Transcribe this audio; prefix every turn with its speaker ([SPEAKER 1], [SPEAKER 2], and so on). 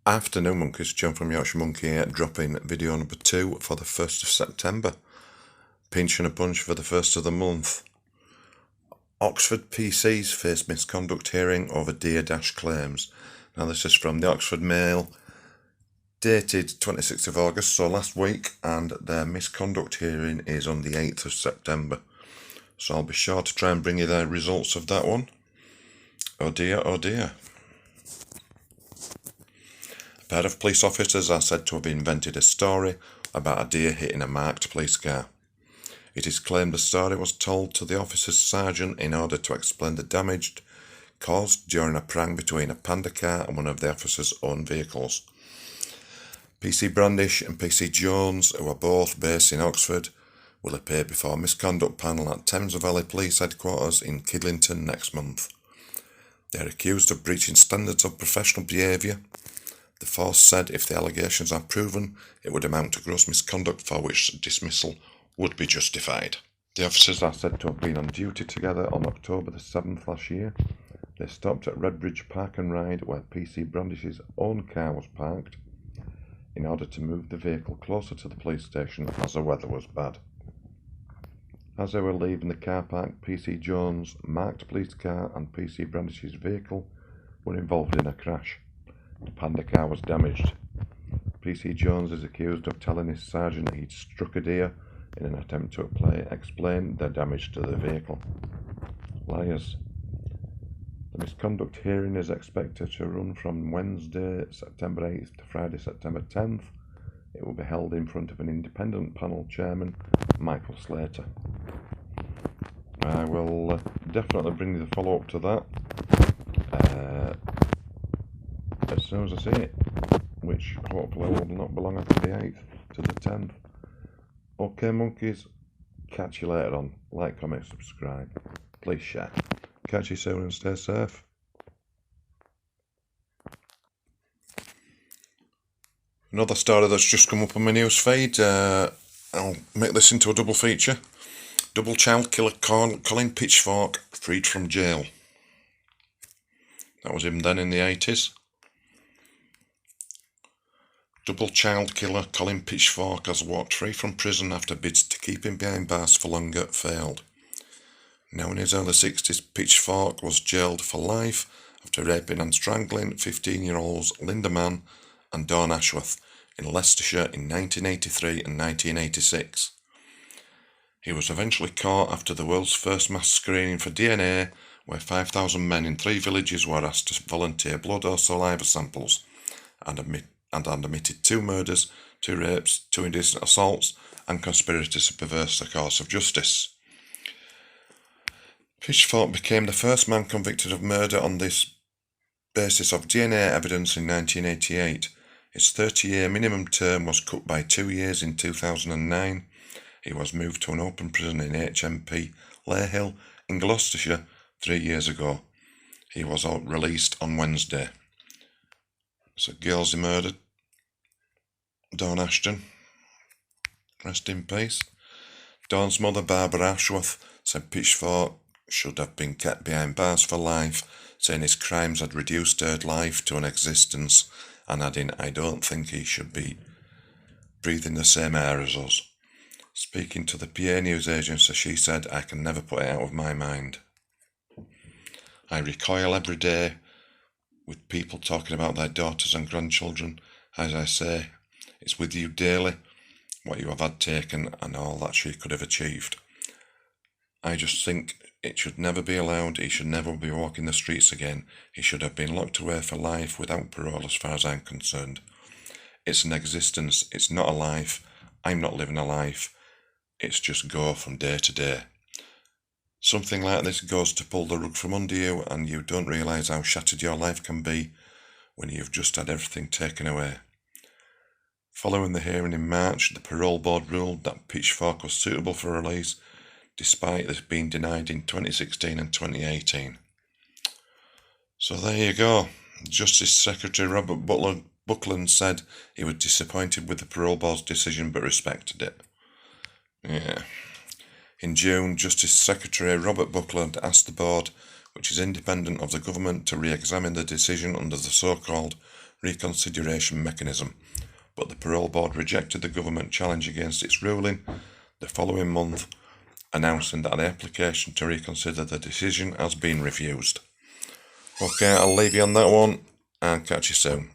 [SPEAKER 1] Afternoon monkeys, John from Yorkshire Monkey here, dropping video number 2 for the 1st of September. Pinch and a punch for the 1st of the month. Oxford PCs face misconduct hearing over Deer Dash claims. Now this is from the Oxford Mail, dated 26th of August, so last week, and their misconduct hearing is on the 8th of September. So I'll be sure to try and bring you the results of that one. Oh dear, oh dear. A pair of police officers are said to have invented a story about a deer hitting a marked police car. It is claimed the story was told to the officer's sergeant in order to explain the damage caused during a prank between a panda car and one of the officer's own vehicles. PC Brandish and PC Jones, who are both based in Oxford, will appear before a misconduct panel at Thames Valley Police Headquarters in Kidlington next month. They are accused of breaching standards of professional behaviour. The force said if the allegations are proven, it would amount to gross misconduct for which dismissal would be justified. The officers are said to have been on duty together on October the 7th last year. They stopped at Redbridge Park and Ride, where PC Brandish's own car was parked, in order to move the vehicle closer to the police station as the weather was bad. As they were leaving the car park, PC Jones' marked police car and PC Brandish's vehicle were involved in a crash. The panda car was damaged. PC Jones is accused of telling his sergeant he'd struck a deer in an attempt to explain the damage to the vehicle. Liars. The misconduct hearing is expected to run from Wednesday, September 8th to Friday, September 10th. It will be held in front of an independent panel chairman, Michael Slater. I will definitely bring you the follow-up to that as soon as I see it, which hopefully will not be long after the 8th to the 10th. Okay monkeys, catch you later on. Like, comment, subscribe. Please share. Catch you soon and stay safe. Another story that's just come up on my news feed. I'll make this into a double feature. Double child killer Colin Pitchfork freed from jail. That was him then in the 80s. Double child killer Colin Pitchfork has walked free from prison after bids to keep him behind bars for longer failed. Now in his early 60s, Pitchfork was jailed for life after raping and strangling 15-year-olds Linda Mann and Dawn Ashworth in Leicestershire in 1983 and 1986. He was eventually caught after the world's first mass screening for DNA, where 5,000 men in 3 villages were asked to volunteer blood or saliva samples, and admitted 2 murders, 2 rapes, 2 indecent assaults, and conspiracy to perverse the course of justice. Pitchfork became the first man convicted of murder on this basis of DNA evidence in 1988. His 30-year minimum term was cut by 2 years in 2009. He was moved to an open prison in HMP Leyhill in Gloucestershire 3 years ago. He was released on Wednesday. So girls he murdered. Dawn Ashton, rest in peace. Dawn's mother, Barbara Ashworth, said Pitchfork should have been kept behind bars for life, saying his crimes had reduced her life to an existence, and adding, "I don't think he should be breathing the same air as us." Speaking to the PA news agency, she said, "I can never put it out of my mind. I recoil every day with people talking about their daughters and grandchildren. As I say, it's with you daily, what you have had taken and all that she could have achieved. I just think it should never be allowed. He should never be walking the streets again. He should have been locked away for life without parole as far as I'm concerned. It's an existence, it's not a life. I'm not living a life. It's just go from day to day. Something like this goes to pull the rug from under you, and you don't realise how shattered your life can be when you've just had everything taken away." Following the hearing in March, the parole board ruled that Pitchfork was suitable for release, despite this being denied in 2016 and 2018. So there you go. Justice Secretary Robert Buckland said he was disappointed with the parole board's decision but respected it. Yeah. In June, Justice Secretary Robert Buckland asked the board, which is independent of the government, to re-examine the decision under the so-called reconsideration mechanism, but the parole board rejected the government challenge against its ruling the following month, announcing that the application to reconsider the decision has been refused. Okay, I'll leave you on that one and catch you soon.